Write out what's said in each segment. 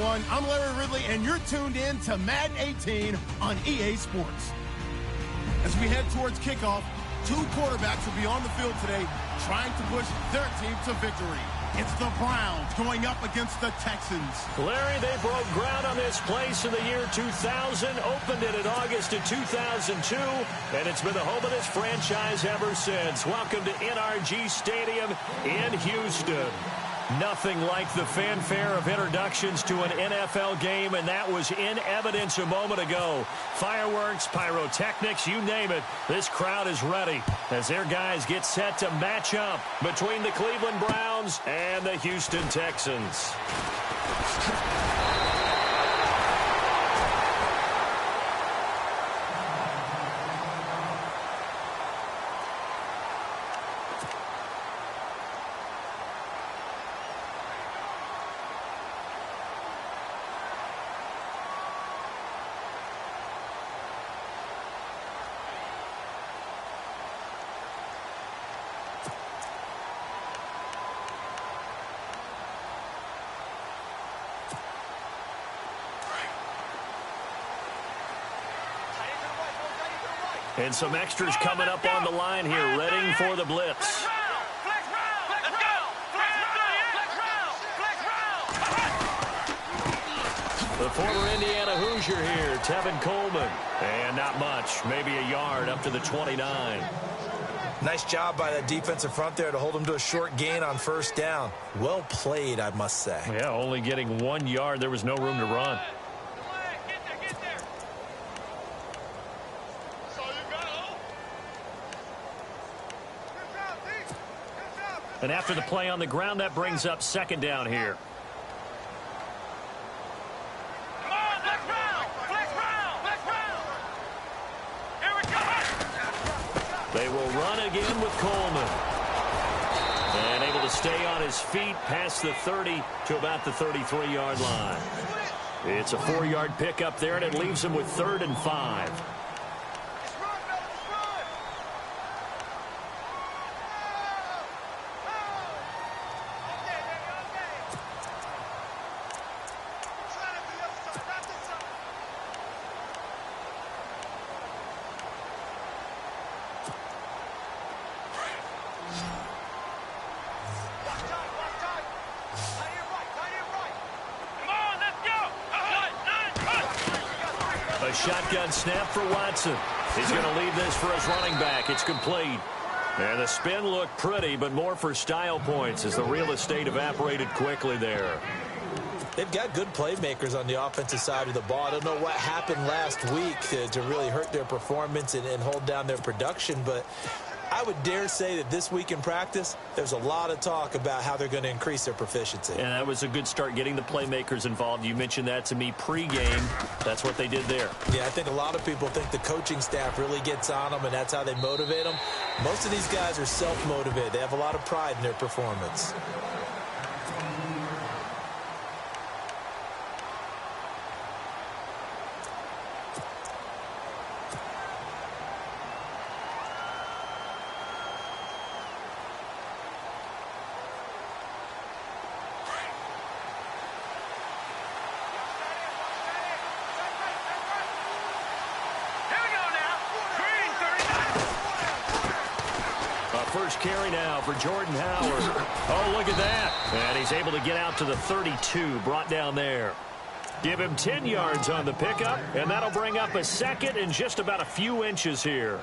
everyone. I'm Larry Ridley, and you're tuned in to Madden 18 on EA Sports. As we head towards kickoff, two quarterbacks will be on the field today trying to push their team to victory. It's the Browns going up against the Texans. Larry, they broke ground on this place in the year 2000, opened it in August of 2002, and it's been the home of this franchise ever since. Welcome to NRG Stadium in Houston. Nothing like the fanfare of introductions to an NFL game, and that was in evidence a moment ago. Fireworks, pyrotechnics, you name it. This crowd is ready as their guys get set to match up between the Cleveland Browns and the Houston Texans. And some extras coming up on the line here, ready for the blitz. The former Indiana Hoosier here, Tevin Coleman. And not much, maybe a yard up to the 29. Nice job by that defensive front there to hold them to a short gain on first down. Well played, I must say. Yeah, only getting 1 yard. There was no room to run. And after the play on the ground, that brings up second down here. Come on, flex round. Here we go. They will run again with Coleman. And able to stay on his feet past the 30 to about the 33-yard line. It's a 4-yard pickup there, and it leaves him with 3rd and 5. A shotgun snap for Watson. He's going to leave this for his running back. It's complete. And the spin looked pretty, but more for style points as the real estate evaporated quickly there. They've got good playmakers on the offensive side of the ball. I don't know what happened last week to really hurt their performance and hold down their production, but I would dare say that this week in practice, there's a lot of talk about how they're going to increase their proficiency. And that was a good start getting the playmakers involved. You mentioned that to me pregame. That's what they did there. Yeah, I think a lot of people think the coaching staff really gets on them, and that's how they motivate them. Most of these guys are self-motivated. They have a lot of pride in their performance. First carry now for Jordan Howard. Oh, look at that. And he's able to get out to the 32, brought down there. Give him 10 yards on the pickup, and that'll bring up a second in just about a few inches here.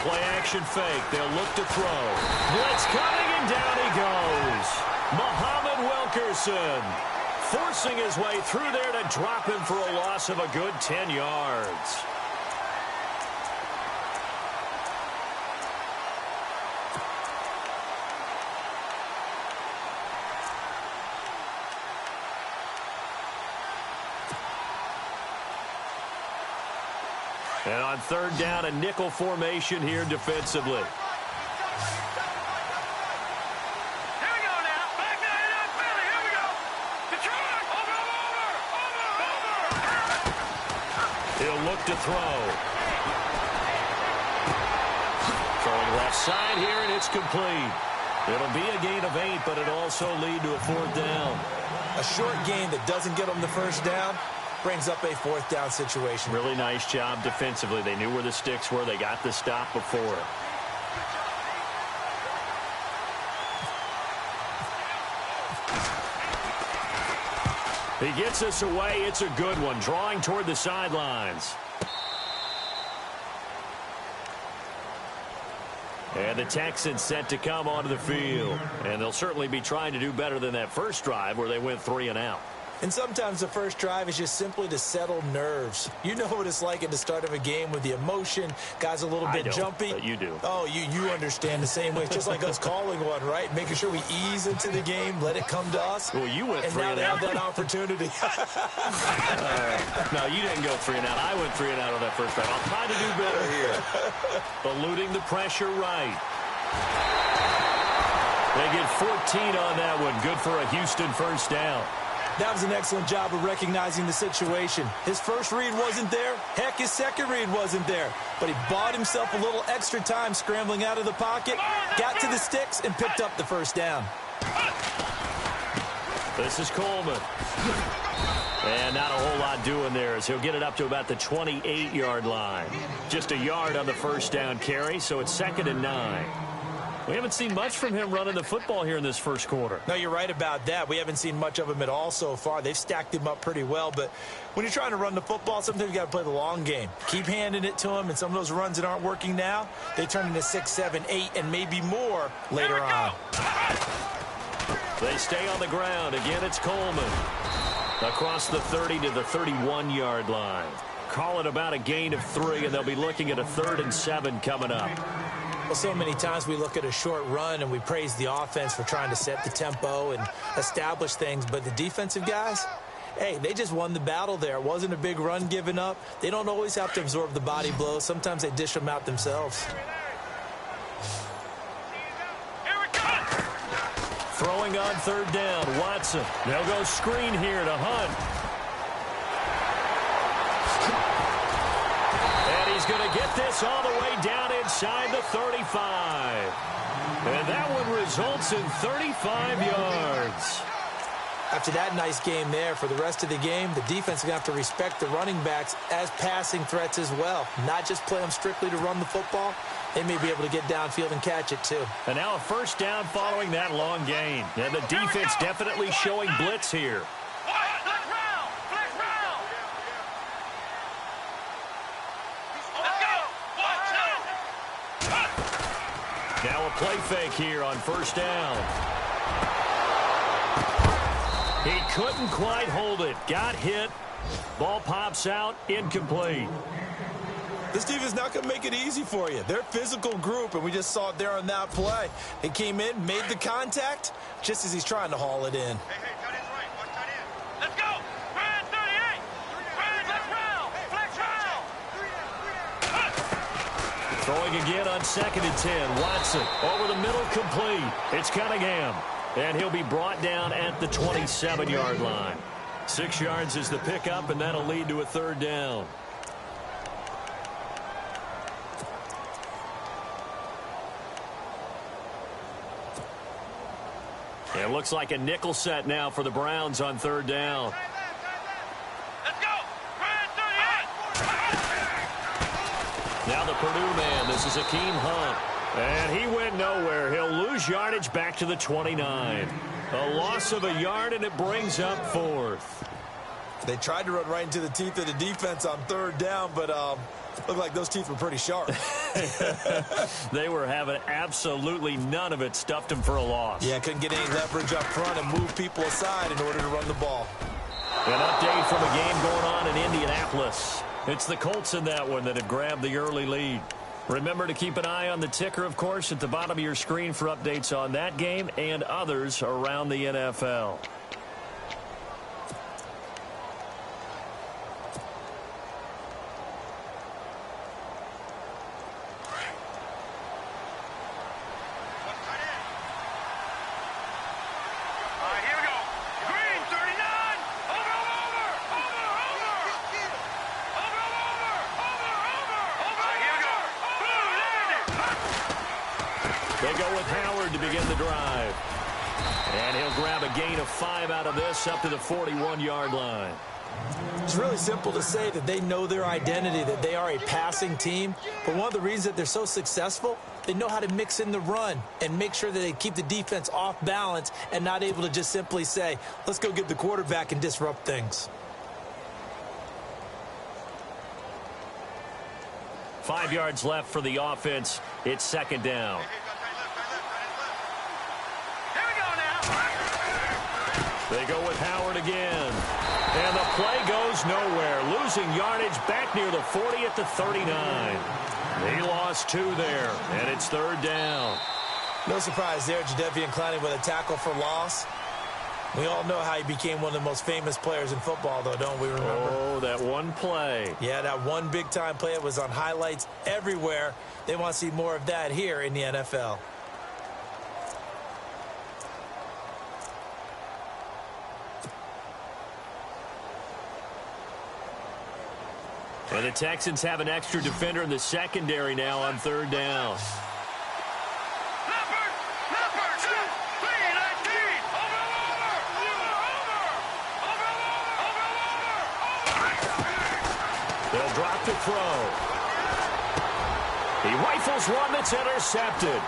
Play-action fake. They'll look to throw. Blitz coming, and down he goes. Muhammad Wilkerson forcing his way through there to drop him for a loss of a good 10 yards. And on third down, a nickel formation here defensively. Here we go now. Back to the Philly. Here we go. Detroit. Over. He'll look to throw. Throwing left side here, and it's complete. It'll be a gain of 8, but it'll also lead to a 4th down. A short gain that doesn't get them the first down brings up a 4th down situation. Really nice job defensively. They knew where the sticks were. They got the stop before. He gets us away. It's a good one. Drawing toward the sidelines. And the Texans set to come onto the field. And they'll certainly be trying to do better than that first drive where they went 3 and out. And sometimes the first drive is just simply to settle nerves. You know what it's like at the start of a game with the emotion. Guys a little bit jumpy. But you do. Oh, you understand the same way. It's just like us calling one, right? Making sure we ease into the game, let it come to us. Well, you went 3 and and now out. they have that opportunity. No, you didn't go 3 and out. I went 3 and out on that first drive. I'll try to do better here. Eluding the pressure right. They get 14 on that one. Good for a Houston first down. That was an excellent job of recognizing the situation. His first read wasn't there. Heck, his second read wasn't there. But he bought himself a little extra time scrambling out of the pocket, got to the sticks, and picked up the first down. This is Coleman. And not a whole lot doing there as he'll get it up to about the 28-yard line. Just a yard on the first down carry, so it's 2nd and 9. We haven't seen much from him running the football here in this first quarter. No, you're right about that. We haven't seen much of him at all so far. They've stacked him up pretty well, but when you're trying to run the football, sometimes you got to play the long game. Keep handing it to him, and some of those runs that aren't working now, they turn into 6, 7, 8, and maybe more later on. They stay on the ground. Again, it's Coleman. Across the 30 to the 31-yard line. Call it about a gain of 3, and they'll be looking at a 3rd and 7 coming up. Well, so many times we look at a short run and we praise the offense for trying to set the tempo and establish things, but the defensive guys, hey, they just won the battle there. It wasn't a big run given up. They don't always have to absorb the body blows. Sometimes they dish them out themselves. Throwing on 3rd down, Watson. They'll go screen here to Hunt. And he's going to get this all the way down inside the 35. And that one results in 35 yards. After that nice game there, for the rest of the game, the defense is going to have to respect the running backs as passing threats as well. Not just play them strictly to run the football. They may be able to get downfield and catch it, too. And now a first down following that long gain. And the defense definitely showing blitz here. Now a play fake here on first down. He couldn't quite hold it. Got hit. Ball pops out. Incomplete. This defense is not going to make it easy for you. They're a physical group, and we just saw it there on that play. He came in, made the contact, just as he's trying to haul it in. Hey, cut in right. Watch cut in. Let's go. Brad 38. Brad, let's round. Flex round. Throwing again on 2nd and 10. Watson over the middle, complete. It's Cunningham. And he'll be brought down at the 27-yard line. 6 yards is the pickup, and that'll lead to a 3rd down. It looks like a nickel set now for the Browns on 3rd down. Let's go. Brad 38. Now the Purdue man. This is Akeem Hunt. And he went nowhere. He'll lose yardage back to the 29. A loss of a yard, and it brings up 4th. They tried to run right into the teeth of the defense on 3rd down, but looked like those teeth were pretty sharp. They were having absolutely none of it. Stuffed him for a loss. Yeah, couldn't get any leverage up front and move people aside in order to run the ball. An update from a game going on in Indianapolis. It's the Colts in that one that have grabbed the early lead. Remember to keep an eye on the ticker, of course, at the bottom of your screen for updates on that game and others around the NFL. go with Howard to begin the drive. And he'll grab a gain of 5 out of this up to the 41-yard line. It's really simple to say that they know their identity, that they are a passing team. But one of the reasons that they're so successful, they know how to mix in the run and make sure that they keep the defense off balance and not able to just simply say, let's go get the quarterback and disrupt things. 5 yards left for the offense. It's second down. Here we go now. They go with Howard again. And the play goes nowhere. Losing yardage back near the 40 at the 39. He lost 2 there, and it's third down. No surprise there, Jadeveon Clowney with a tackle for loss. We all know how he became one of the most famous players in football, though, don't we remember? Oh, that one play. Yeah, that one big-time play. It was on highlights everywhere. They want to see more of that here in the NFL. And the Texans have an extra defender in the secondary now on third down. They'll drop to throw. He rifles one that's intercepted.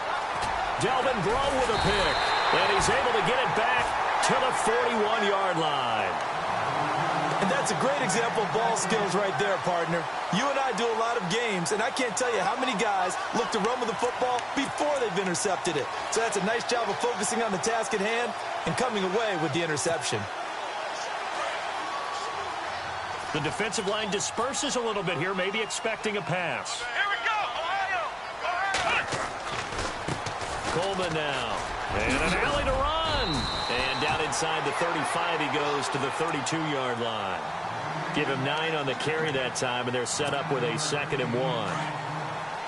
Delvin Breaux with a pick. And he's able to get it back to the 41-yard line. And that's a great example of ball skills right there, partner. You and I do a lot of games, and I can't tell you how many guys look to run with the football before they've intercepted it. So that's a nice job of focusing on the task at hand and coming away with the interception. The defensive line disperses a little bit here, maybe expecting a pass. Here we go, Ohio! Coleman now. And an alley to run. And down inside the 35 he goes to the 32-yard line. Give him 9 on the carry that time, and they're set up with a 2nd and 1.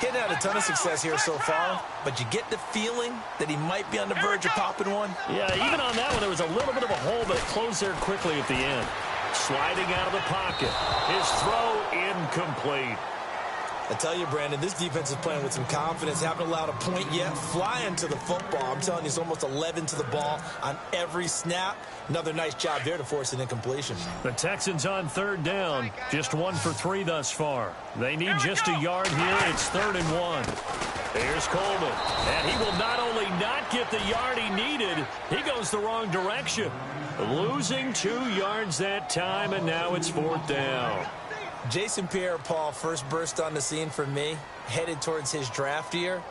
Getting had a ton of success here so far, but you get the feeling that he might be on the verge of popping one. Yeah, even on that one, there was a little bit of a hole, but it closed there quickly at the end. Sliding out of the pocket. His throw incomplete. I tell you, Brandon, this defense is playing with some confidence. Haven't allowed a point yet. Flying to the football. I'm telling you, it's almost 11 to the ball on every snap. Another nice job there to force an incompletion. The Texans on third down. Just 1 for 3 thus far. They need just a yard here. It's 3rd and 1. Here's Coleman. And he will not only not get the yard he needed, he goes the wrong direction. Losing 2 yards that time, and now it's 4th down. Jason Pierre-Paul first burst on the scene for me, headed towards his draft year.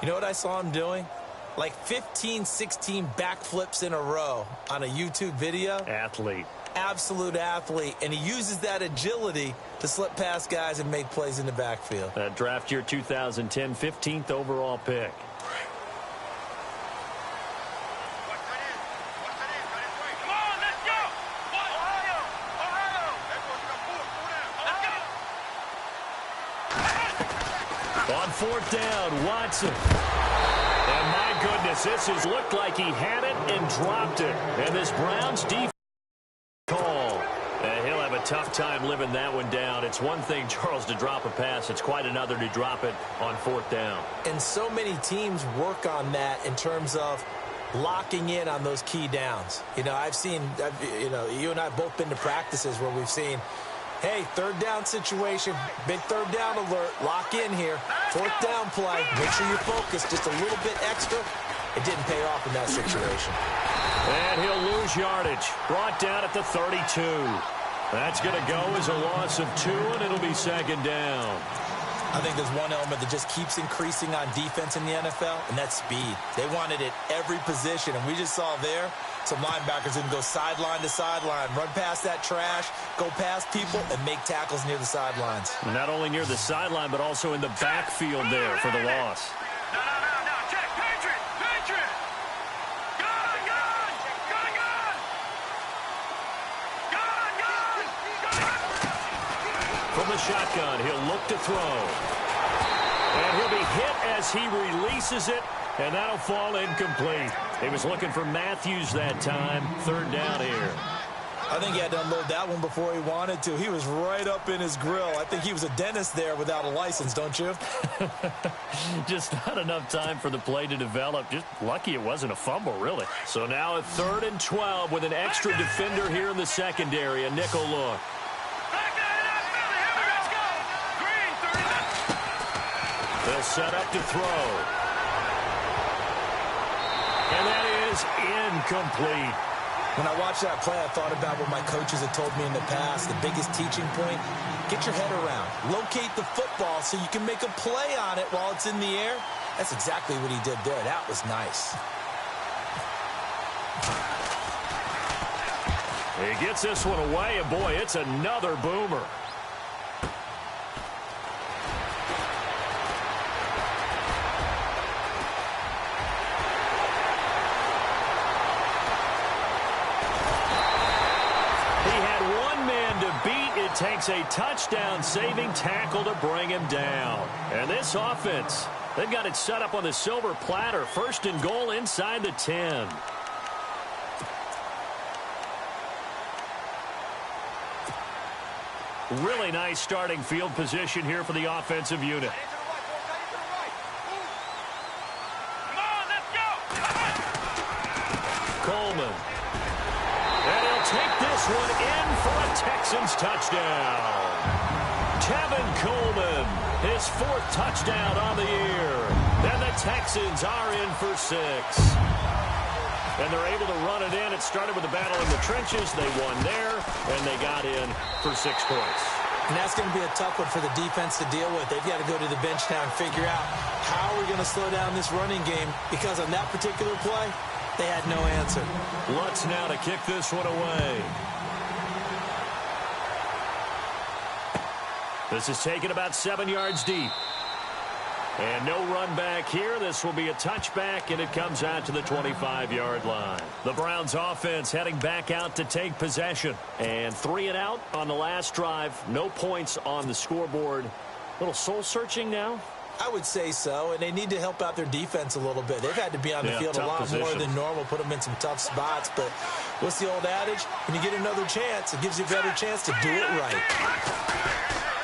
You know what I saw him doing? Like 15, 16 backflips in a row on a YouTube video. Athlete. Absolute athlete. And he uses that agility to slip past guys and make plays in the backfield. That draft year 2010, 15th overall pick. On 4th down, Watson. And my goodness, this has looked like he had it and dropped it. And this Browns defense call. And he'll have a tough time living that one down. It's one thing, Charles, to drop a pass. It's quite another to drop it on 4th down. And so many teams work on that in terms of locking in on those key downs. You know, you and I have both been to practices where we've seen, hey, 3rd down situation, big 3rd down alert, lock in here. 4th down play, make sure you're focused just a little bit extra. It didn't pay off in that situation. And he'll lose yardage. Brought down at the 32. That's going to go as a loss of 2, and it'll be 2nd down. I think there's one element that just keeps increasing on defense in the NFL, and that's speed. They want it at every position, and we just saw there some linebackers who can go sideline to sideline, run past that trash, go past people, and make tackles near the sidelines. Not only near the sideline, but also in the backfield there for the loss. No, check, Patriot! Gun! From the shotgun, he'll look to throw. And he'll be hit as he releases it, and that'll fall incomplete. He was looking for Matthews that time. 3rd down here. I think he had to unload that one before he wanted to. He was right up in his grill. I think he was a dentist there without a license, don't you? Just not enough time for the play to develop. Just lucky it wasn't a fumble, really. So now a 3rd and 12 with an extra defender here in the secondary. A nickel look. They'll set up to throw. And that is incomplete. When I watched that play, I thought about what my coaches had told me in the past. The biggest teaching point, get your head around. Locate the football so you can make a play on it while it's in the air. That's exactly what he did there. That was nice. He gets this one away, and boy, it's another boomer. Takes a touchdown-saving tackle to bring him down. And this offense, they've got it set up on the silver platter. 1st and goal inside the 10. Really nice starting field position here for the offensive unit. Coleman. And he'll take this one in for a Texans touchdown. Kevin Coleman, his 4th touchdown on the year. And the Texans are in for 6. And they're able to run it in. It started with a battle in the trenches. They won there, and they got in for 6 points. And that's going to be a tough one for the defense to deal with. They've got to go to the bench now and figure out how we're going to slow down this running game, because on that particular play, they had no answer. Lutz now to kick this one away. This is taken about 7 yards deep. And no run back here. This will be a touchback, and it comes out to the 25-yard line. The Browns offense heading back out to take possession. And 3 and out on the last drive. No points on the scoreboard. A little soul-searching now? I would say so, and they need to help out their defense a little bit. They've had to be on the field a lot more than normal, put them in some tough spots. But what's the old adage? When you get another chance, it gives you a better chance to do it right.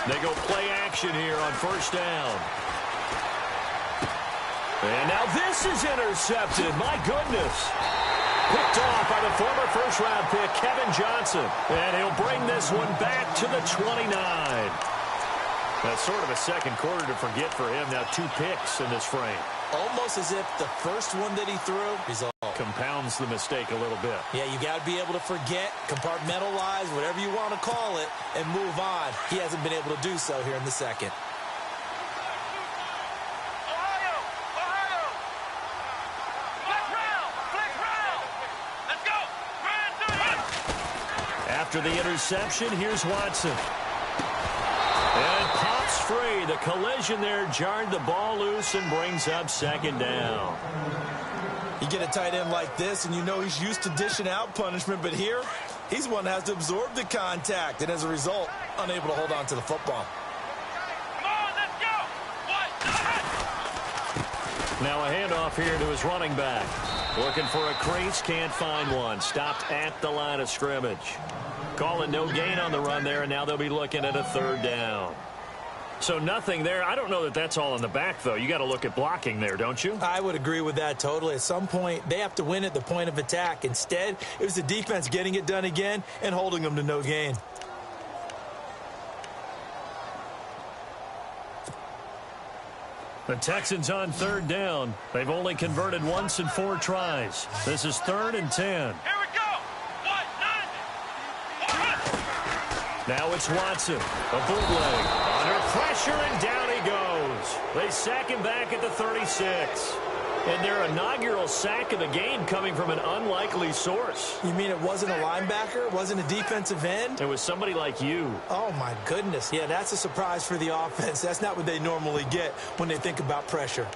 They go play action here on 1st down. And now this is intercepted. My goodness. Picked off by the former 1st-round pick, Kevin Johnson. And he'll bring this one back to the 29. That's sort of a second quarter to forget for him. Now 2 picks in this frame. Almost as if the first one that he threw compounds the mistake a little bit. Yeah, you got to be able to forget, compartmentalize, whatever you want to call it, and move on. He hasn't been able to do so here in the second. After the interception, here's Watson. And pops free. The collision there jarred the ball loose and brings up 2nd down. You get a tight end like this, and you know he's used to dishing out punishment, but here, he's the one that has to absorb the contact, and as a result, unable to hold on to the football. Come on, let's go! Now a handoff here to his running back. Looking for a crease, can't find one. Stopped at the line of scrimmage. Calling no gain on the run there, and now they'll be looking at a 3rd down. So nothing there. I don't know that that's all in the back, though. You got to look at blocking there, don't you? I would agree with that totally. At some point, they have to win at the point of attack. Instead, it was the defense getting it done again and holding them to no gain. The Texans on 3rd down. They've only converted once in 4 tries. This is 3rd and 10. Here we go! Now it's Watson. A bootleg. Under pressure, and down he goes. They sack him back at the 36. And their inaugural sack of the game coming from an unlikely source. You mean it wasn't a linebacker? It wasn't a defensive end? It was somebody like you. Oh, my goodness. Yeah, that's a surprise for the offense. That's not what they normally get when they think about pressure.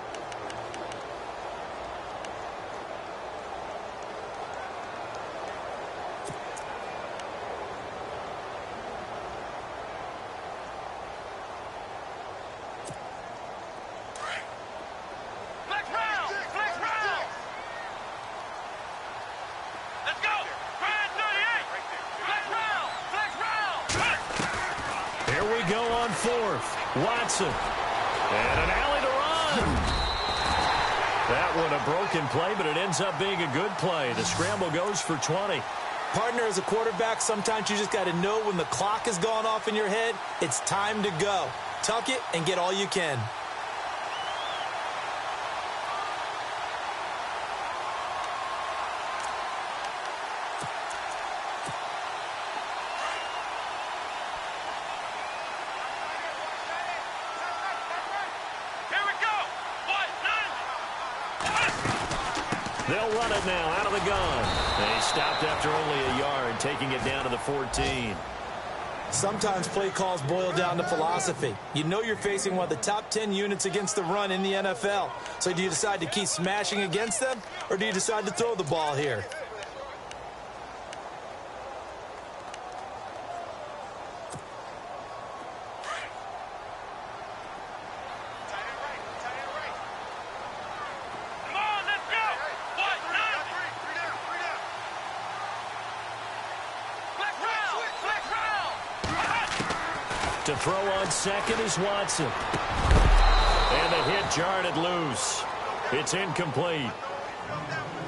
Here we go on fourth. Watson. And an alley to run. That one a broken play, but it ends up being a good play. The scramble goes for 20. Partner, as a quarterback, sometimes you just got to know when the clock has gone off in your head, it's time to go. Tuck it and get all you can. They'll run it now out of the gun. They stopped after only a yard, taking it down to the 14. Sometimes play calls boil down to philosophy. You know you're facing one of the top 10 units against the run in the NFL. So do you decide to keep smashing against them, or do you decide to throw the ball here? To throw on second is Watson. And the hit jarred it loose. It's incomplete.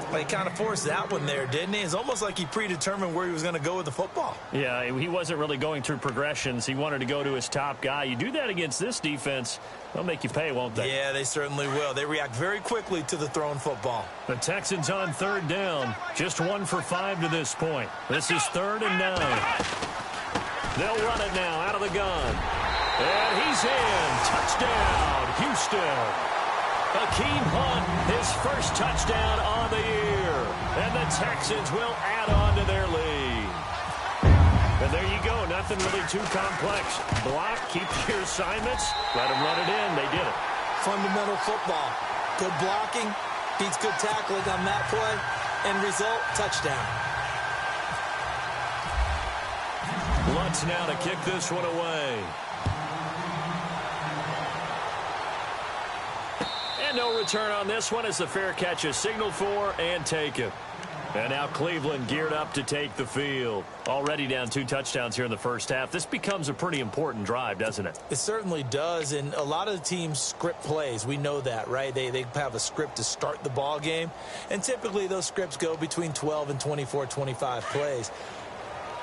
Well, he kind of forced that one there, didn't he? It's almost like he predetermined where he was going to go with the football. Yeah, he wasn't really going through progressions. He wanted to go to his top guy. You do that against this defense, they'll make you pay, won't they? Yeah, they certainly will. They react very quickly to the thrown football. The Texans on third down. Just 1 for 5 to this point. This is 3rd and 9. They'll run it now out of the gun. And he's in. Touchdown, Houston. Akeem Hunt, his first touchdown on the year. And the Texans will add on to their lead. And there you go. Nothing really too complex. Block, keep your assignments. Let them run it in. They did it. Fundamental football. Good blocking. Beats good tackling on that play. End result, touchdown. Lutz now to kick this one away. And no return on this one as the fair catch is signaled for and taken. And now Cleveland geared up to take the field. Already down 2 touchdowns here in the first half. This becomes a pretty important drive, doesn't it? It certainly does, and a lot of the teams script plays. We know that, right? They have a script to start the ball game, and typically those scripts go between 12 and 24, 25 plays.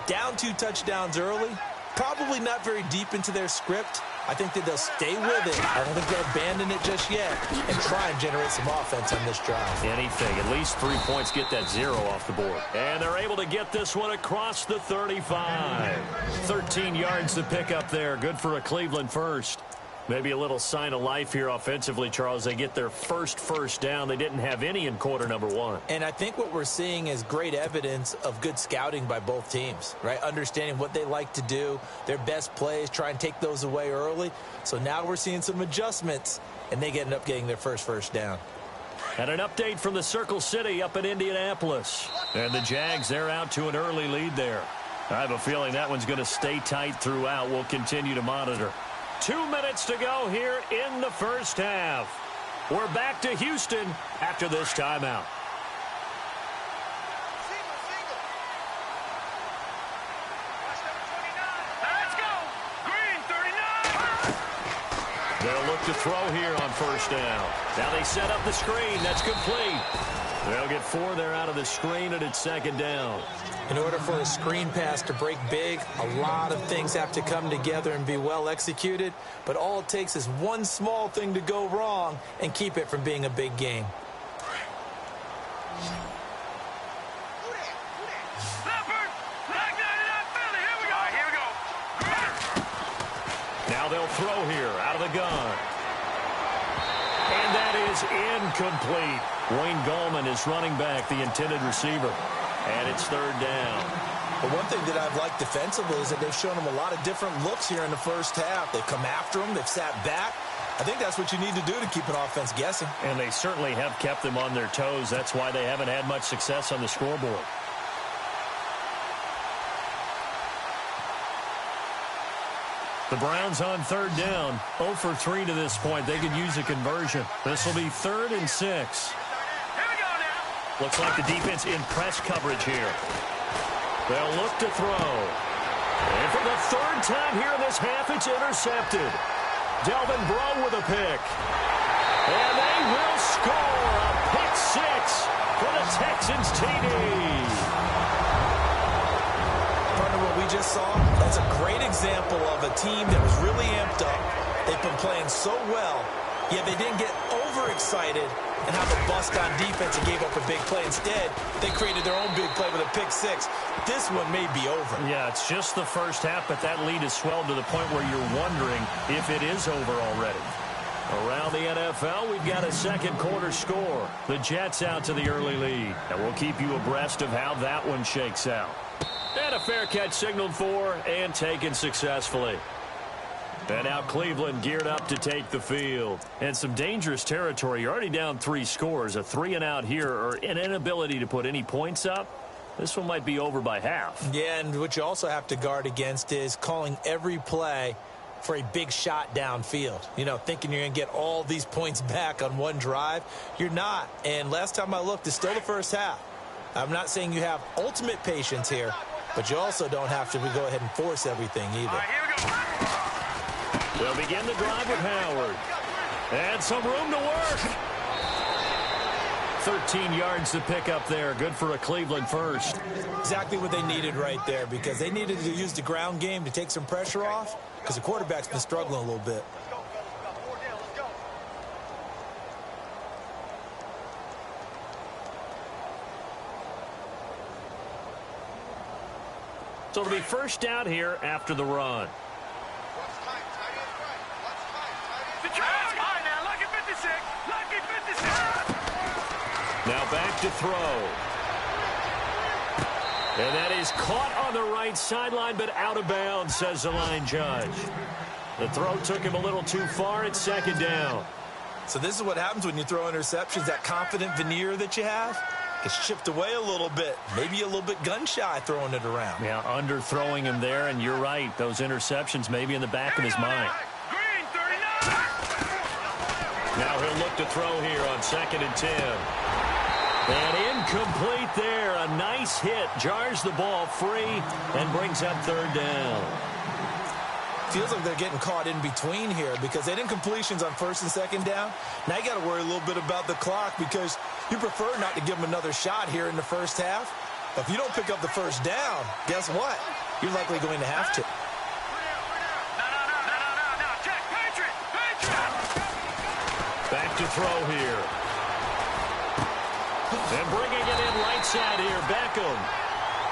Down 2 touchdowns early, probably not very deep into their script. I think that they'll stay with it. I don't think they'll abandon it just yet and try and generate some offense on this drive. Anything. At least 3 points, get that 0 off the board. And they're able to get this one across the 35. 13 yards to pick up there. Good for a Cleveland first. Maybe a little sign of life here offensively, Charles. They get their first down. They didn't have any in quarter number 1. And I think what we're seeing is great evidence of good scouting by both teams, right? Understanding what they like to do, their best plays, try and take those away early. So now we're seeing some adjustments, and they end up getting their first down. And an update from the Circle City up in Indianapolis. And the Jags, they're out to an early lead there. I have a feeling that one's going to stay tight throughout. We'll continue to monitor. 2 minutes to go here in the first half. We're back to Houston after this timeout. Let's go. Green 39. They'll look to throw here on first down. Now they set up the screen. That's complete. They'll get 4 there out of the screen, and it's 2nd down. In order for a screen pass to break big, a lot of things have to come together and be well executed, but all it takes is one small thing to go wrong and keep it from being a big game. Now they'll throw here out of the gun. And that is incomplete. Wayne Gallman is running back, the intended receiver. And it's 3rd down. But one thing that I've liked defensively is that they've shown them a lot of different looks here in the first half. They've come after them. They've sat back. I think that's what you need to do to keep an offense guessing. And they certainly have kept them on their toes. That's why they haven't had much success on the scoreboard. The Browns on 3rd down. 0 for 3 to this point. They could use a conversion. This will be 3rd and 6. Looks like the defense in press coverage here. They'll look to throw. And for the third time here in this half, it's intercepted. Delvin Breaux with a pick. And they will score a pick six for the Texans TD. Partner, what we just saw, that's a great example of a team that was really amped up. They've been playing so well, yet they didn't get overexcited and have a bust on defense and gave up a big play. Instead, they created their own big play with a pick six. This one may be over. Yeah, it's just the first half, but that lead has swelled to the point where you're wondering if it is over already. Around the NFL, we've got a second quarter score. The Jets out to the early lead. And we'll keep you abreast of how that one shakes out. And a fair catch signaled for and taken successfully. And now Cleveland geared up to take the field. And some dangerous territory. You're already down 3 scores. A 3-and-out here or an inability to put any points up. This one might be over by half. Yeah, and what you also have to guard against is calling every play for a big shot downfield. You know, thinking you're going to get all these points back on one drive. You're not. And last time I looked, it's still the first half. I'm not saying you have ultimate patience here, but you also don't have to go ahead and force everything either. All right, here we go. They'll begin the drive with Howard. And some room to work. 13 yards to pick up there. Good for a Cleveland first. Exactly what they needed right there, because they needed to use the ground game to take some pressure off, because the quarterback's been struggling a little bit. So it'll be first down here after the run. Now back to throw. And that is caught on the right sideline, but out of bounds, says the line judge. The throw took him a little too far. It's second down. So this is what happens when you throw interceptions. That confident veneer that you have gets chipped away a little bit. Maybe a little bit gun-shy throwing it around. Yeah, underthrowing him there, and you're right. Those interceptions may be in the back of his mind. Now he'll look to throw here on 2nd and 10. And incomplete there. A nice hit. Jars the ball free and brings up 3rd down. Feels like they're getting caught in between here because they didn't completions on 1st and 2nd down. Now you got to worry a little bit about the clock because you prefer not to give them another shot here in the first half. But if you don't pick up the 1st down, guess what? You're likely going to have to. Back to throw here. And bringing it in right side here, Beckham.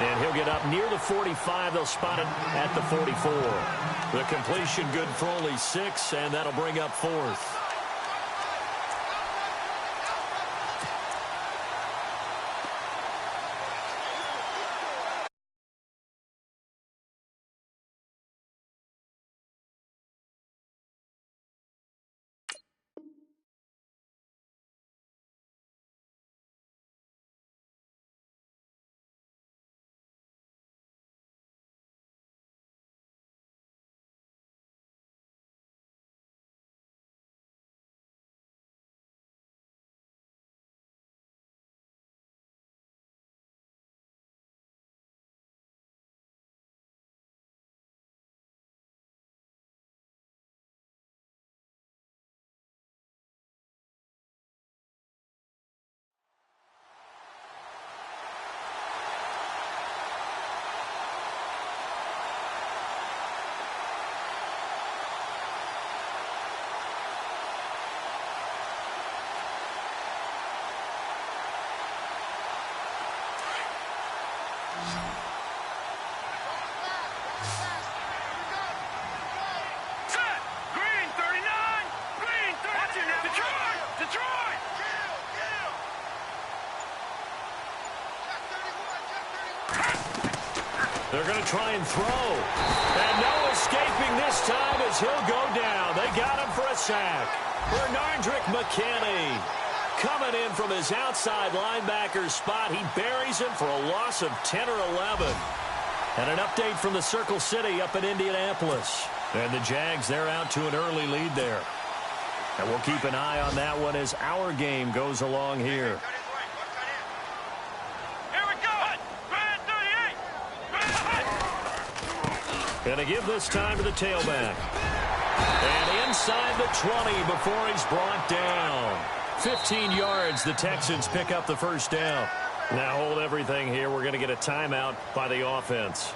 And he'll get up near the 45. They'll spot it at the 44. The completion good for only 6, and that'll bring up 4th. They're going to try and throw. And no escaping this time as he'll go down. They got him for a sack. Bernardrick McKinney coming in from his outside linebacker spot. He buries him for a loss of 10 or 11. And an update from the Circle City up in Indianapolis. And the Jags, they're out to an early lead there. And we'll keep an eye on that one as our game goes along here. Going to give this time to the tailback. And inside the 20 before he's brought down. 15 yards, the Texans pick up the first down. Now hold everything here. We're going to get a timeout by the offense,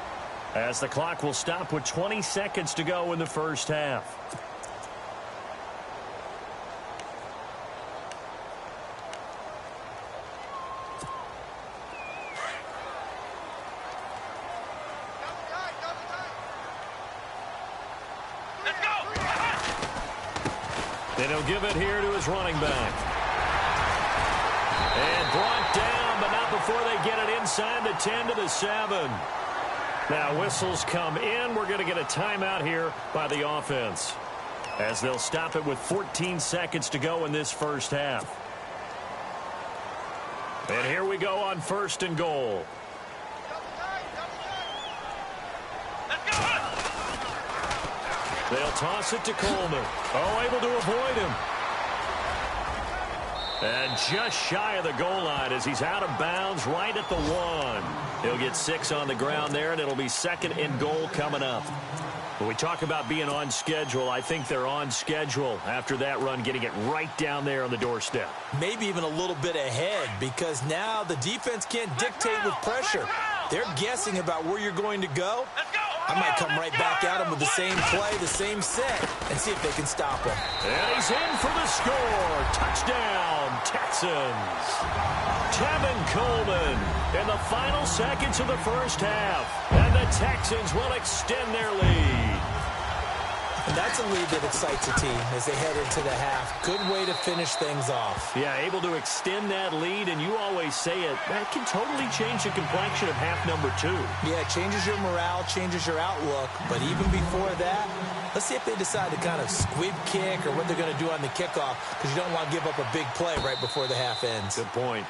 as the clock will stop with 20 seconds to go in the first half. And he'll give it here to his running back. And brought down, but not before they get it inside the 10 to the 7. Now whistles come in. We're going to get a timeout here by the offense, as they'll stop it with 14 seconds to go in this first half. And here we go on 1st and goal. They'll toss it to Coleman. Oh, able to avoid him. And just shy of the goal line as he's out of bounds right at the 1. He'll get 6 on the ground there, and it'll be 2nd and goal coming up. When we talk about being on schedule, I think they're on schedule after that run, getting it right down there on the doorstep. Maybe even a little bit ahead, because now the defense can't dictate with pressure. They're guessing about where you're going to go. I might come right back at him with the same play, the same set, and see if they can stop him. And he's in for the score. Touchdown, Texans. Tevin Coleman in the final seconds of the first half. And the Texans will extend their lead. And that's a lead that excites a team as they head into the half. Good way to finish things off. Yeah, able to extend that lead, and you always say it, that can totally change the complexion of half number 2. Yeah, it changes your morale, changes your outlook. But even before that, let's see if they decide to kind of squib kick or what they're going to do on the kickoff, because you don't want to give up a big play right before the half ends. Good point.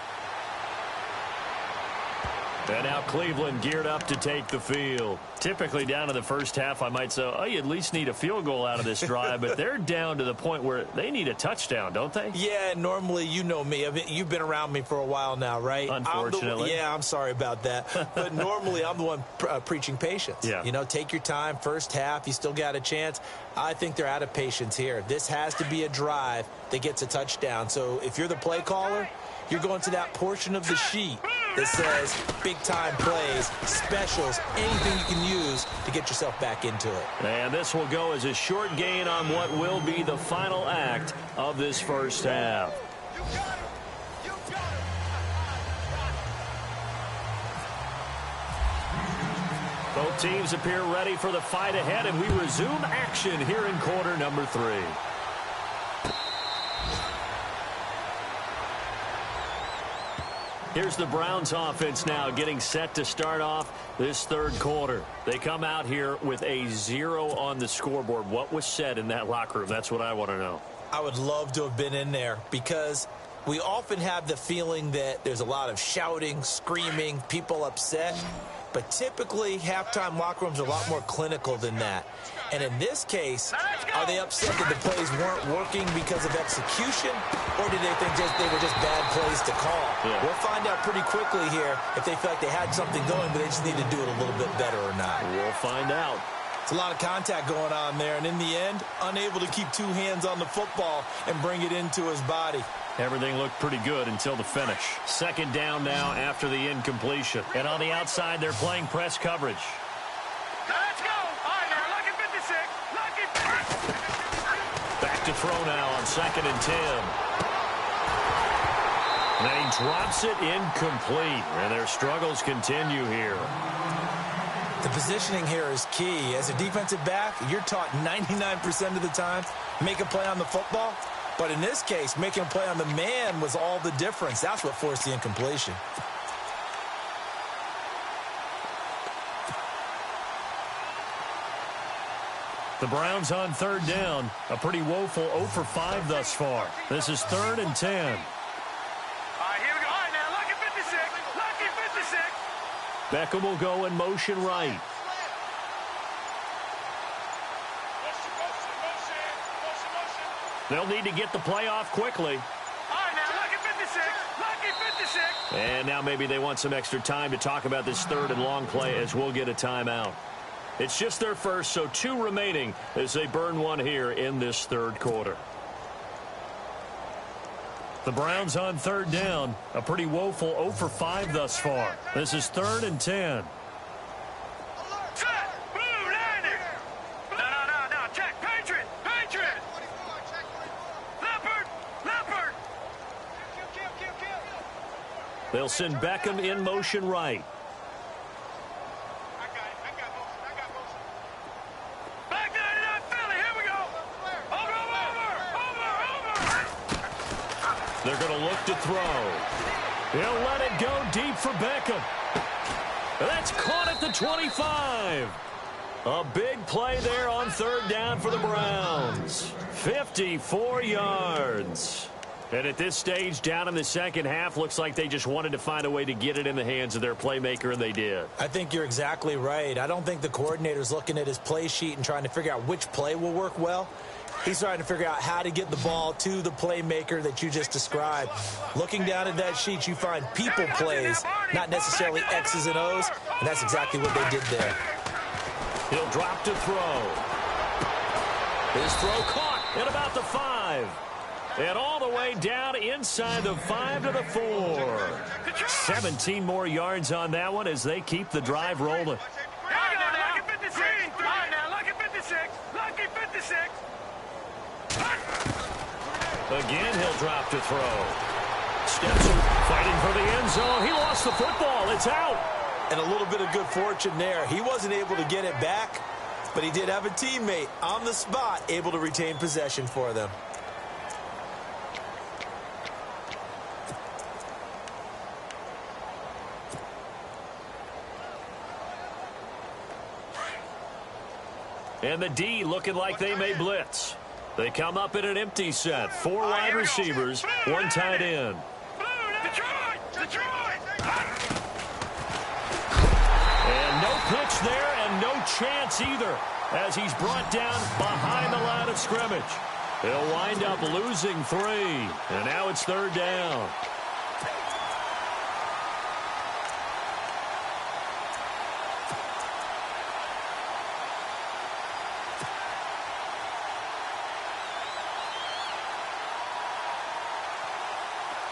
And now Cleveland geared up to take the field. Typically down to the first half, I might say, oh, you at least need a field goal out of this drive. But they're down to the point where they need a touchdown, don't they? Yeah, normally, you know me. You've been around me for a while now, right? Unfortunately. I'm sorry about that. But normally, I'm the one preaching patience. Yeah. You know, take your time. First half, you still got a chance. I think they're out of patience here. This has to be a drive that gets a touchdown. So if you're the play caller, you're going to that portion of the sheet that says big-time plays, specials, anything you can use to get yourself back into it. And this will go as a short gain on what will be the final act of this first half. Both teams appear ready for the fight ahead, and we resume action here in quarter number 3. Here's the Browns offense now getting set to start off this third quarter. They come out here with a 0 on the scoreboard. What was said in that locker room? That's what I want to know. I would love to have been in there, because we often have the feeling that there's a lot of shouting, screaming, people upset. But typically, halftime locker rooms are a lot more clinical than that. And in this case, are they upset that the plays weren't working because of execution, or do they think they were just bad plays to call? Yeah. We'll find out pretty quickly here if they feel like they had something going, but they just need to do it a little bit better or not. We'll find out. It's a lot of contact going on there, and in the end, unable to keep 2 hands on the football and bring it into his body. Everything looked pretty good until the finish. Second down now after the incompletion. And on the outside, they're playing press coverage. Let's go. All right, now, lucky 56. Lucky 56. Back to throw now on 2nd and 10. And then he drops it incomplete. And their struggles continue here. The positioning here is key. As a defensive back, you're taught 99% of the time, make a play on the football. But in this case, making a play on the man was all the difference. That's what forced the incompletion. The Browns on 3rd down. A pretty woeful 0 for 5 thus far. This is 3rd and 10. All right, here we go. All right, now, lucky 56. Lucky 56. Beckham will go in motion right. They'll need to get the play off quickly. All right, now, lucky 56. Lucky 56. And now maybe they want some extra time to talk about this 3rd and long play, as we'll get a timeout. It's just their first, so 2 remaining as they burn one here in this third quarter. The Browns on third down. A pretty woeful 0 for 5 thus far. This is 3rd and 10. They'll send Beckham in motion right. They're going to look to throw. He'll let it go deep for Beckham. That's caught at the 25. A big play there on third down for the Browns. 54 yards. And at this stage, down in the second half, looks like they just wanted to find a way to get it in the hands of their playmaker, and they did. I think you're exactly right. I don't think the coordinator's looking at his play sheet and trying to figure out which play will work well. He's trying to figure out how to get the ball to the playmaker that you just described. Looking down at that sheet, you find people plays, not necessarily X's and O's, and that's exactly what they did there. He'll drop to throw. His throw caught at about the 5. And all the way down inside the 5 to the 4. 17 more yards on that one as they keep the drive rolling. Again, he'll drop to throw. Steps fighting for the end zone. He lost the football. It's out. And a little bit of good fortune there. He wasn't able to get it back, but he did have a teammate on the spot able to retain possession for them. And the D looking like they may blitz. They come up in an empty set. 4 wide receivers, 1 tight end. And no pitch there and no chance either as he's brought down behind the line of scrimmage. He'll wind up losing 3. And now it's third down.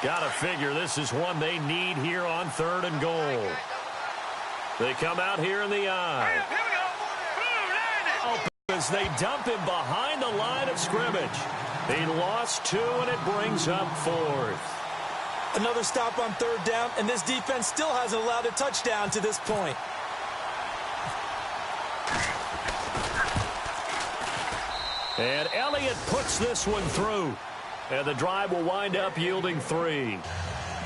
Gotta figure this is one they need here on 3rd and goal. They come out here in the eye. As they dump him behind the line of scrimmage. He lost 2, and it brings up 4th. Another stop on third down, and this defense still hasn't allowed a touchdown to this point. And Elliott puts this one through. And the drive will wind up yielding 3.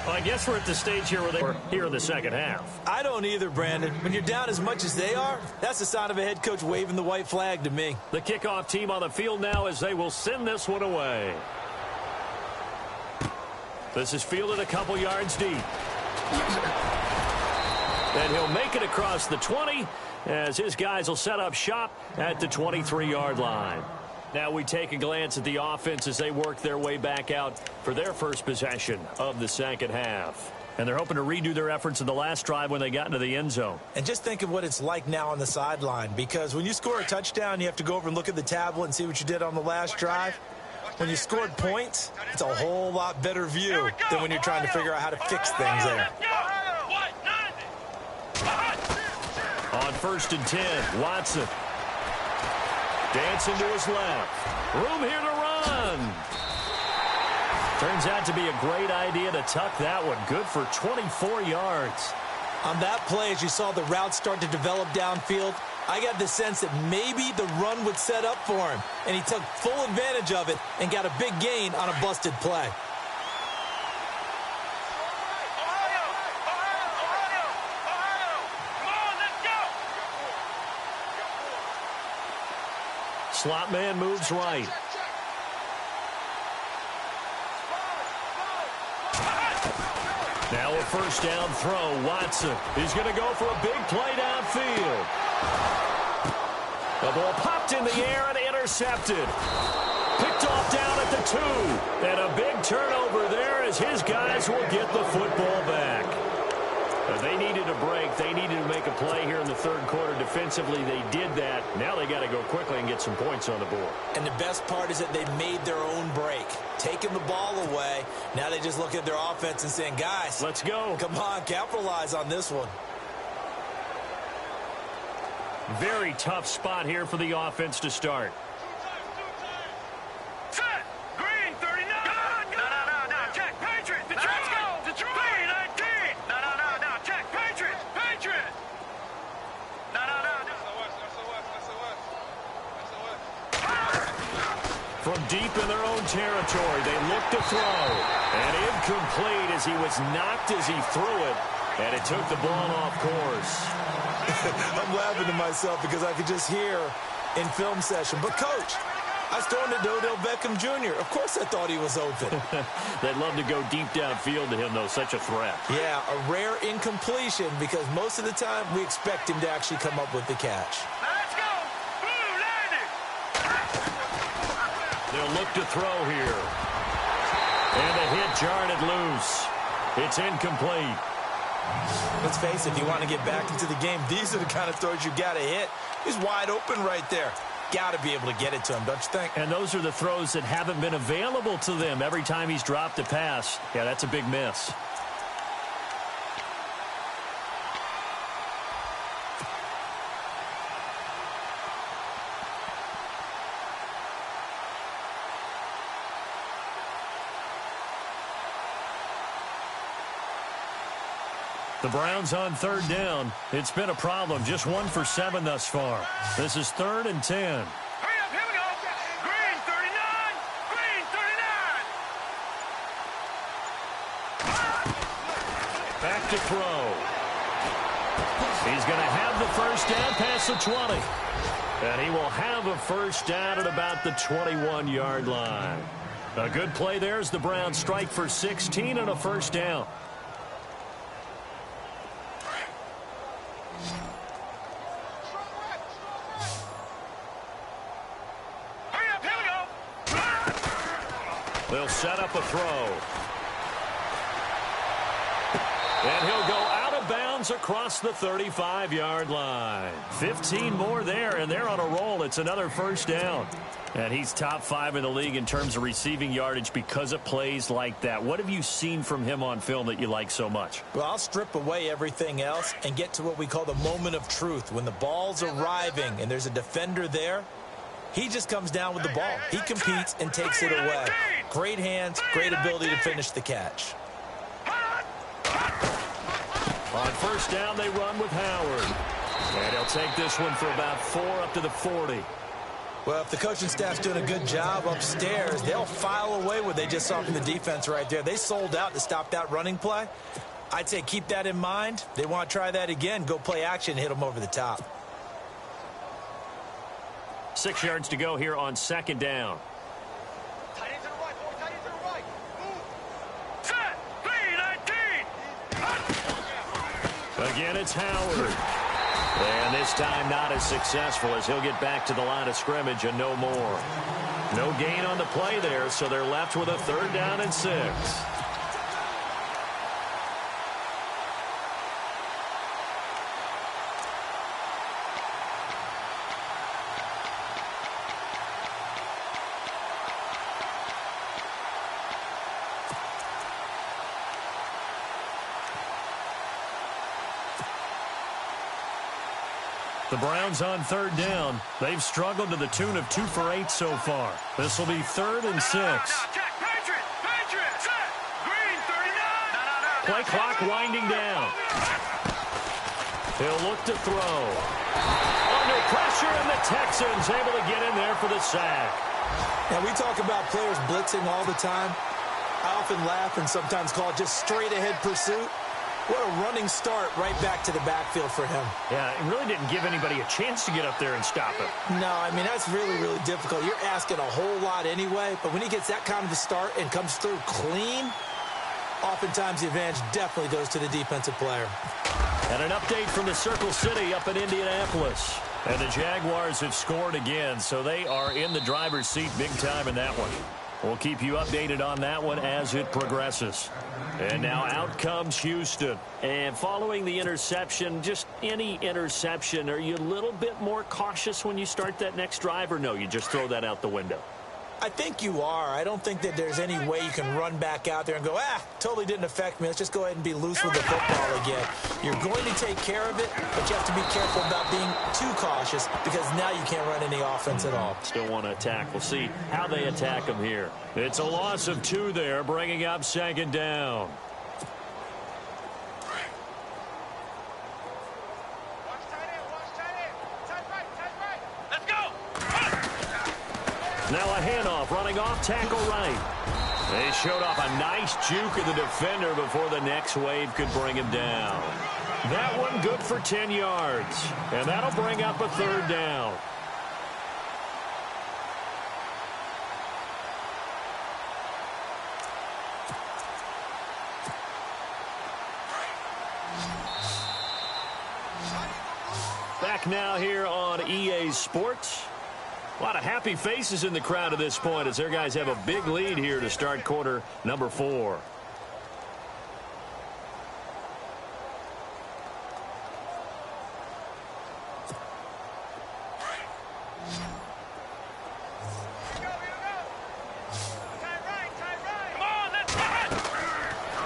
Well, I guess we're at the stage here where they were here in the second half. I don't either, Brandon. When you're down as much as they are, that's the sign of a head coach waving the white flag to me. The kickoff team on the field now as they will send this one away. This is fielded a couple yards deep. And he'll make it across the 20 as his guys will set up shop at the 23-yard line. Now we take a glance at the offense as they work their way back out for their first possession of the second half. And they're hoping to redo their efforts in the last drive when they got into the end zone. And just think of what it's like now on the sideline, because when you score a touchdown, you have to go over and look at the tablet and see what you did on the last drive. When you scored points, it's a whole lot better view than when you're trying to figure out how to fix things there. On 1st and 10, Watson. Dancing to his left. Room here to run. Turns out to be a great idea to tuck that one. Good for 24 yards. On that play, as you saw the route start to develop downfield, I got the sense that maybe the run would set up for him. And he took full advantage of it and got a big gain on a busted play. Slot man moves right. Now a first down throw. Watson. He's going to go for a big play downfield. The ball popped in the air and intercepted. Picked off down at the 2. And a big turnover there as his guys will get the football back. They needed a break. They needed to make a play here in the third quarter. Defensively, they did that. Now they got to go quickly and get some points on the board. And the best part is that they made their own break, taking the ball away. Now they just look at their offense and saying, guys, let's go. Come on, capitalize on this one. Very tough spot here for the offense to start. Set. Green, 39. No. Check. Patriots. Let's go. Detroit. 19. No. Check. Patriots. No. From deep in their own territory, they look to throw. And incomplete as he was knocked as he threw it. And it took the ball off course. I'm laughing to myself because I could just hear in film session. But, Coach, I was throwing to Odell Beckham Jr. Of course I thought he was open. They'd love to go deep downfield to him, though. Such a threat. Yeah, a rare incompletion because most of the time we expect him to actually come up with the catch. Let's go. Blue landing. They'll look to throw here. And the hit jarred it loose. It's incomplete. Let's face it, if you want to get back into the game, these are the kind of throws you got to hit. He's wide open right there. Got to be able to get it to him, don't you think? And those are the throws that haven't been available to them every time he's dropped a pass. Yeah, that's a big miss. The Browns on third down. It's been a problem. Just 1 for 7 thus far. This is 3rd and 10. Hurry up, here we go. Green, 39. Green, 39. Back to throw. He's going to have the first down past the 20. And he will have a first down at about the 21-yard line. A good play there as the Browns strike for 16 and a first down. They'll set up a throw. And he'll go out of bounds across the 35-yard line. 15 more there, and they're on a roll. It's another first down. And he's top 5 in the league in terms of receiving yardage because of plays like that. What have you seen from him on film that you like so much? Well, I'll strip away everything else and get to what we call the moment of truth. When the ball's arriving and there's a defender there, he just comes down with the ball. He competes and takes it away. Great hands, great ability to finish the catch. On first down, they run with Howard. And he'll take this one for about 4 up to the 40. Well, if the coaching staff's doing a good job upstairs, they'll file away what they just saw from the defense right there. They sold out to stop that running play. I'd say keep that in mind. They want to try that again. Go play action, hit them over the top. 6 yards to go here on second down. Tight end to the right, boy. Tight end to the right. Move. Set. 3-19. Again, it's Howard. And this time not as successful as he'll get back to the line of scrimmage and no more. No gain on the play there, so they're left with a 3rd down and 6. The Browns on 3rd down. They've struggled to the tune of 2 for 8 so far. This will be 3rd and 6. Play clock winding down. He'll look to throw. Under pressure, and the Texans able to get in there for the sack. Now, we talk about players blitzing all the time. I often laugh and sometimes call it just straight-ahead pursuit. What a running start right back to the backfield for him. Yeah, it really didn't give anybody a chance to get up there and stop him. No, I mean, that's really, really difficult. You're asking a whole lot anyway, but when he gets that kind of a start and comes through clean, oftentimes the advantage definitely goes to the defensive player. And an update from the Circle City up in Indianapolis. And the Jaguars have scored again, so they are in the driver's seat big time in that one. We'll keep you updated on that one as it progresses. And now out comes Houston. And following the interception, just any interception, are you a little bit more cautious when you start that next drive, or no, you just throw that out the window? I think you are. I don't think that there's any way you can run back out there and go, totally didn't affect me. Let's just go ahead and be loose with the football again. You're going to take care of it, but you have to be careful about being too cautious because now you can't run any offense at all. Still want to attack. We'll see how they attack them here. It's a loss of 2 there, bringing up 2nd down. Now a handoff, running off tackle right. They showed off a nice juke of the defender before the next wave could bring him down. That one good for 10 yards. And that'll bring up a 3rd down. Back now here on EA Sports. A lot of happy faces in the crowd at this point as their guys have a big lead here to start quarter number 4.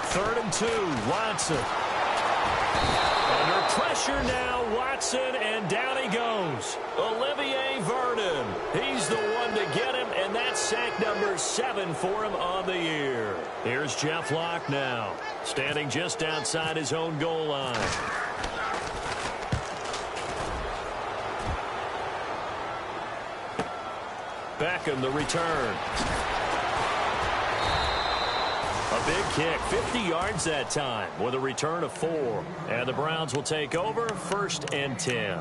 Third and 2, Watson. Under pressure now, Watson, and down he goes. Olivier Vernon. He's the one to get him, and that's sack number 7 for him on the year. Here's Jeff Locke now, standing just outside his own goal line. Beckham, the return. A big kick, 50 yards that time with a return of 4. And the Browns will take over 1st and 10.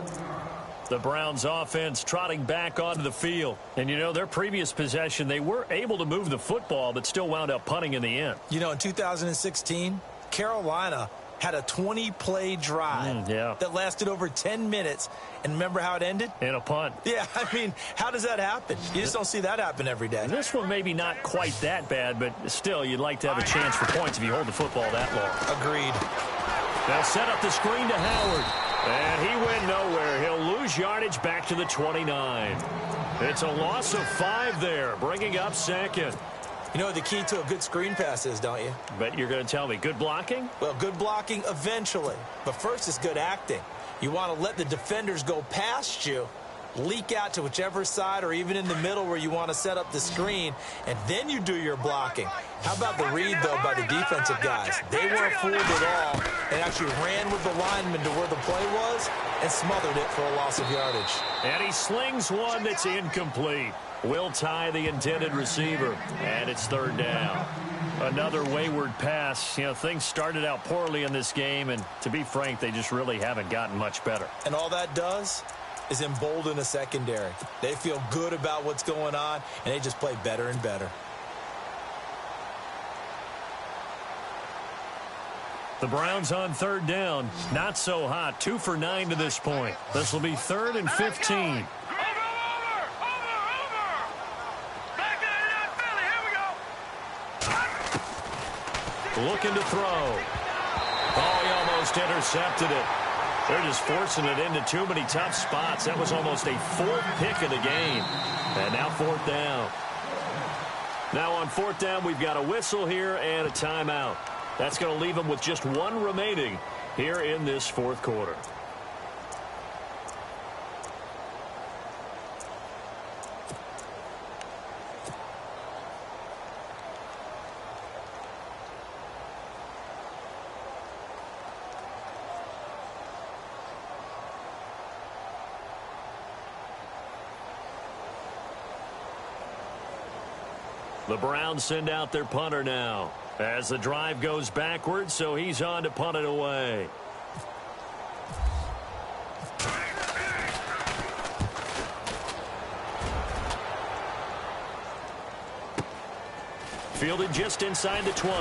The Browns offense trotting back onto the field. And, you know, their previous possession, they were able to move the football but still wound up punting in the end. You know, in 2016, Carolina had a 20-play drive that lasted over 10 minutes. And remember how it ended? In a punt. Yeah, I mean, how does that happen? You just don't see that happen every day. And this one maybe not quite that bad, but still, you'd like to have a chance for points if you hold the football that long. Agreed. They'll set up the screen to Howard. And he went nowhere. He'll lose yardage back to the 29. It's a loss of 5 there, bringing up 2nd. You know what the key to a good screen pass is, don't you? Bet you're going to tell me. Good blocking? Well, good blocking eventually. But first is good acting. You want to let the defenders go past you, leak out to whichever side or even in the middle where you want to set up the screen, and then you do your blocking. How about the read, though, by the defensive guys? They weren't fooled at all and actually ran with the lineman to where the play was and smothered it for a loss of yardage. And he slings one that's incomplete. Will tie the intended receiver, and it's 3rd down. Another wayward pass. You know, things started out poorly in this game, and to be frank, they just really haven't gotten much better. And all that does is embolden a secondary. They feel good about what's going on, and they just play better and better. The Browns on 3rd down. Not so hot. 2 for 9 to this point. This will be 3rd and 15. Looking to throw. Oh, he almost intercepted it. They're just forcing it into too many tough spots. That was almost a 4th pick of the game. And now 4th down. Now on 4th down, we've got a whistle here and a timeout. That's going to leave them with just 1 remaining here in this 4th quarter. The Browns send out their punter now as the drive goes backwards, so he's on to punt it away. Fielded just inside the 20.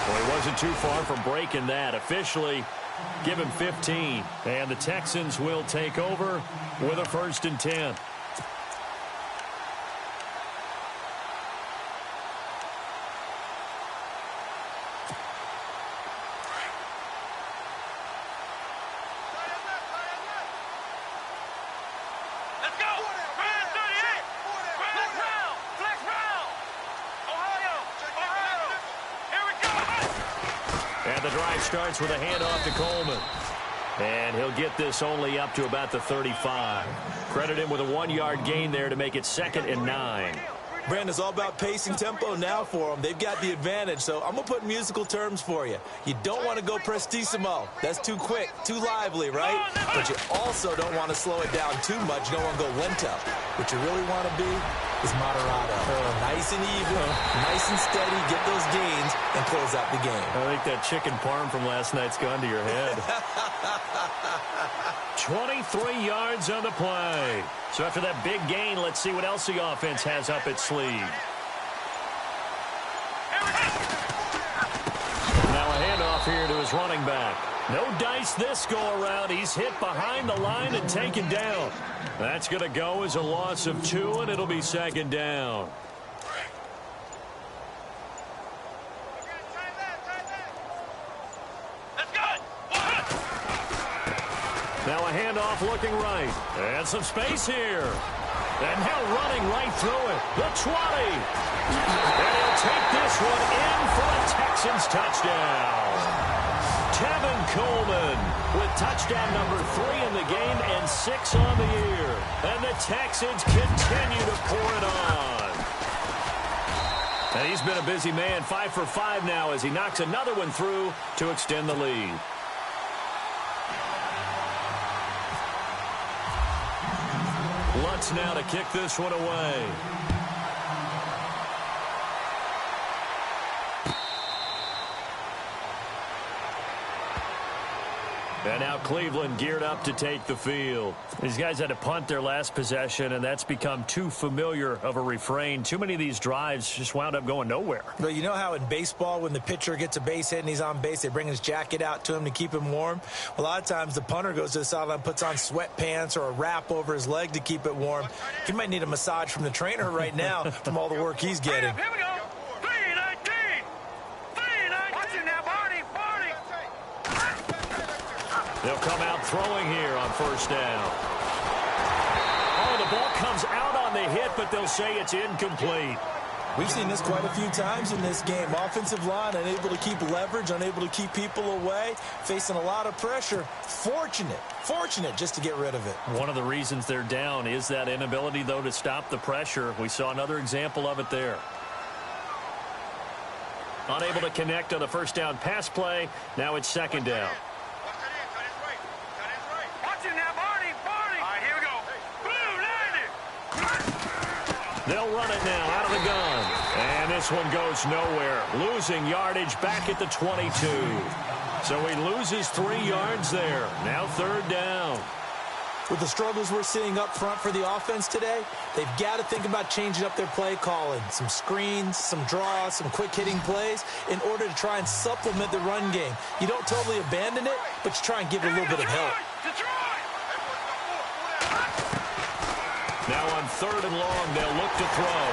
Well, he wasn't too far from breaking that. Officially, give him 15. And the Texans will take over with a 1st and 10. drive starts with a handoff to Coleman. And he'll get this only up to about the 35. Credit him with a 1-yard gain there to make it 2nd and 9. Brandon, it's all about pace and tempo now for them. They've got the advantage, so I'm going to put musical terms for you. You don't want to go prestissimo. That's too quick, too lively, right? But you also don't want to slow it down too much. You don't want to go lento. What you really want to be is moderato. Nice and even, nice and steady, get those gains, and close out the game. I think that chicken parm from last night's gone to your head. 23 yards on the play. So after that big gain, let's see what else the offense has up its sleeve. Now a handoff here to his running back. No dice this go-around. He's hit behind the line and taken down. That's going to go as a loss of 2, and it'll be 2nd down. Now a handoff looking right. And some space here. And now running right through it. The 20. And he'll take this one in for a Texans touchdown. Tevin Coleman with touchdown number 3 in the game and 6 on the year. And the Texans continue to pour it on. And he's been a busy man, 5 for 5 now as he knocks another one through to extend the lead. Lutz now to kick this one away. And now Cleveland geared up to take the field. These guys had to punt their last possession, and that's become too familiar of a refrain. Too many of these drives just wound up going nowhere. But you know how in baseball, when the pitcher gets a base hit and he's on base, they bring his jacket out to him to keep him warm? A lot of times the punter goes to the sideline, puts on sweatpants or a wrap over his leg to keep it warm. He might need a massage from the trainer right now from all the work he's getting. Here we go. 319. 319. Watch it now, Barney. They'll come out throwing here on 1st down. Oh, the ball comes out on the hit, but they'll say it's incomplete. We've seen this quite a few times in this game. Offensive line unable to keep leverage, unable to keep people away, facing a lot of pressure. Fortunate just to get rid of it. One of the reasons they're down is that inability, though, to stop the pressure. We saw another example of it there. Unable to connect on the 1st down pass play. Now it's 2nd down. They'll run it now out of the gun. And this one goes nowhere. Losing yardage back at the 22. So he loses 3 yards there. Now 3rd down. With the struggles we're seeing up front for the offense today, they've got to think about changing up their play calling. Some screens, some draws, some quick-hitting plays in order to try and supplement the run game. You don't totally abandon it, but you try and give it a little bit of help. Now on 3rd and long, they'll look to throw.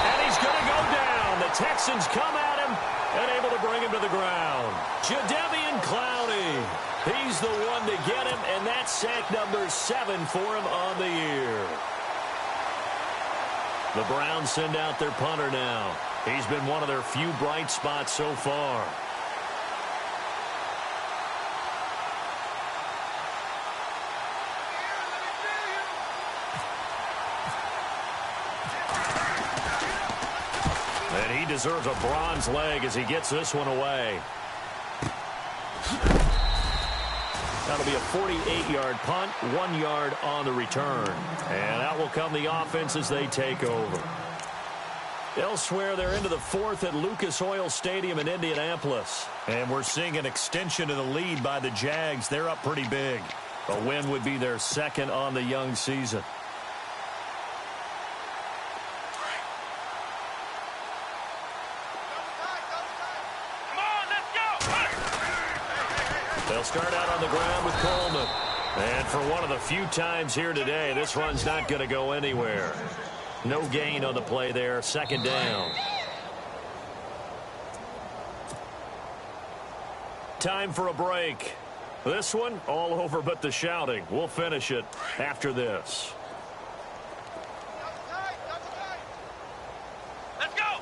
And he's going to go down. The Texans come at him and able to bring him to the ground. Jadeveon Clowney. He's the one to get him, and that's sack number 7 for him on the year. The Browns send out their punter now. He's been one of their few bright spots so far. And he deserves a bronze leg as he gets this one away. That'll be a 48-yard punt, 1 yard on the return. And out will come the offense as they take over. Elsewhere, they're into the 4th at Lucas Oil Stadium in Indianapolis. And we're seeing an extension of the lead by the Jags. They're up pretty big. A win would be their 2nd on the young season. They'll start out on the ground with Coleman. And for one of the few times here today, this run's not going to go anywhere. No gain on the play there. 2nd down. Time for a break. This one, all over but the shouting. We'll finish it after this. Let's go.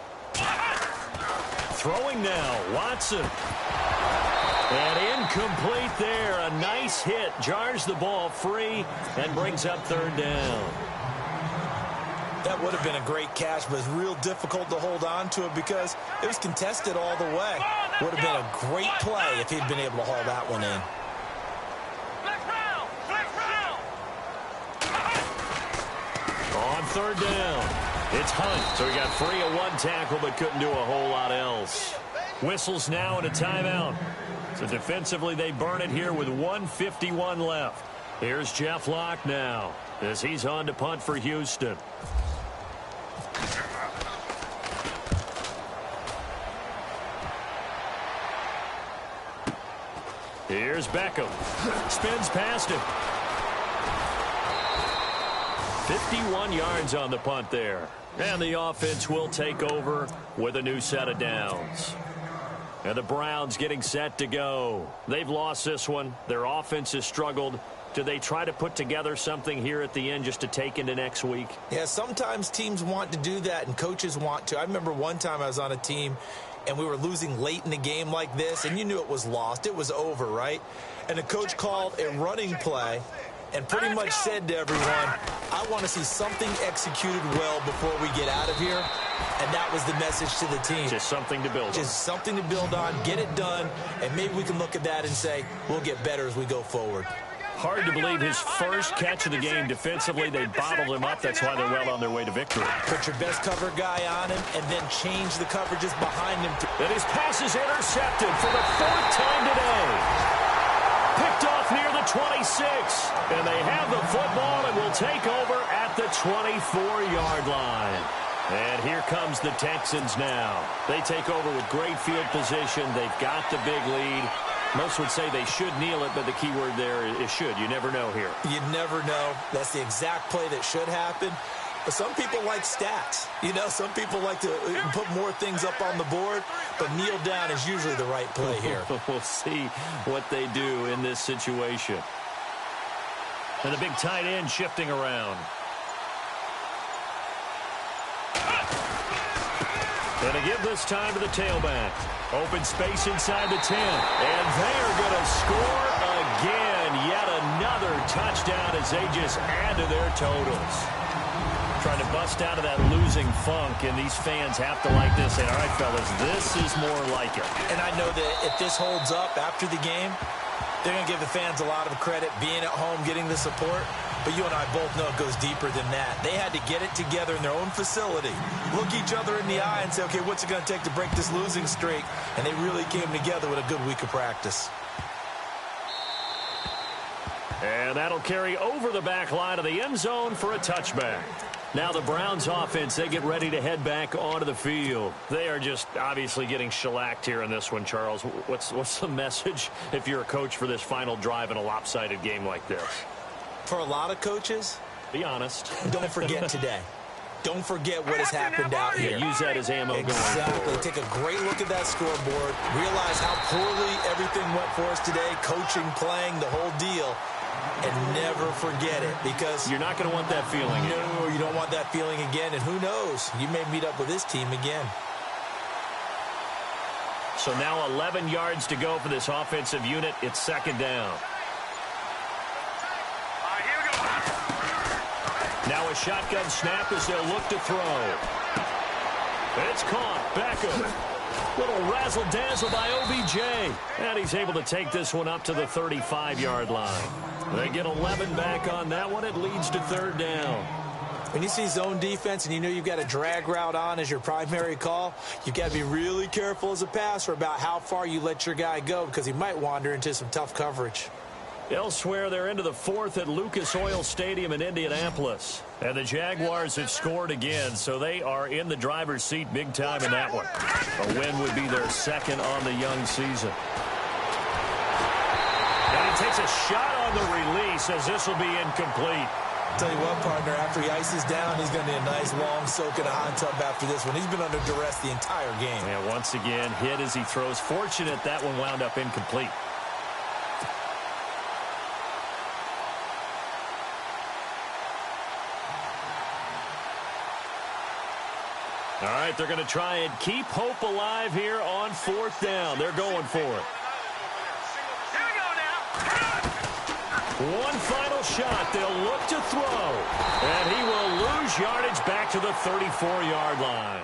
Throwing now, Watson. And incomplete there. A nice hit. Jars the ball free and brings up third down. That would have been a great catch, but it's real difficult to hold on to it because it was contested all the way. Would have been a great play if he'd been able to haul that one in. On third down, it's Hunt. So he got free of one tackle but couldn't do a whole lot else. Whistles now and a timeout. So defensively they burn it here with 1:51 left. Here's Jeff Locke now as he's on to punt for Houston. Here's Beckham. Spins past him. 51 yards on the punt there. And the offense will take over with a new set of downs. And the Browns getting set to go. They've lost this one. Their offense has struggled. Do they try to put together something here at the end just to take into next week? Yeah, sometimes teams want to do that and coaches want to. I remember one time I was on a team and we were losing late in the game like this, and you knew it was lost. It was over, right? And the coach called a running play and pretty much said to everyone, I want to see something executed well before we get out of here. And that was the message to the team. Just something to build on. Just something to build on, get it done, and maybe we can look at that and say, we'll get better as we go forward. Hard to believe his first catch of the game defensively. They bottled him up. That's why they're well on their way to victory. Put your best cover guy on him and then change the coverages behind him. And his pass is intercepted for the fourth time today. Picked off near the 26. And they have the football and will take over at the 24-yard line. And here comes the Texans now. They take over with great field position. They've got the big lead. Most would say they should kneel it, but the key word there is should. You never know here. You never know. That's the exact play that should happen. But some people like stats. You know, some people like to put more things up on the board, but kneel down is usually the right play here. We'll see what they do in this situation. And the big tight end shifting around. And to give this time to the tailback. Open space inside the 10. And they're going to score again. Yet another touchdown as they just add to their totals. Trying to bust out of that losing funk, and these fans have to like this. And all right, fellas, this is more like it. And I know that if this holds up after the game, they're going to give the fans a lot of credit, being at home, getting the support. But you and I both know it goes deeper than that. They had to get it together in their own facility, look each other in the eye and say, okay, what's it going to take to break this losing streak? And they really came together with a good week of practice. And that'll carry over the back line of the end zone for a touchback. Now the Browns offense, they get ready to head back onto the field. They are just obviously getting shellacked here in this one, Charles. What's the message if you're a coach for this final drive in a lopsided game like this? For a lot of coaches, be honest. Don't forget today. Don't forget what has happened out here. Yeah, use that as ammo going forward. Take a great look at that scoreboard. Realize how poorly everything went for us today. Coaching, playing, the whole deal. And never forget it, because you're not going to want that feeling. No, you don't want that feeling again. And who knows? You may meet up with this team again. So now 11 yards to go for this offensive unit. It's second down. Now a shotgun snap as they'll look to throw. It's caught. Beckham. Little razzle-dazzle by OBJ. And he's able to take this one up to the 35-yard line. They get 11 back on that one. It leads to third down. When you see zone defense and you know you've got a drag route on as your primary call, you've got to be really careful as a passer about how far you let your guy go, because he might wander into some tough coverage. Elsewhere, they're into the fourth at Lucas Oil Stadium in Indianapolis. And the Jaguars have scored again, so they are in the driver's seat big time in that one. A win would be their second on the young season. And he takes a shot on the release as this will be incomplete. Tell you what, partner, after he ices down, he's going to need a nice long soak in a hot tub after this one. He's been under duress the entire game. And once again, hit as he throws. Fortunate that one wound up incomplete. All right, they're going to try and keep hope alive here on fourth down. They're going for it. One final shot. They'll look to throw. And he will lose yardage back to the 34-yard line.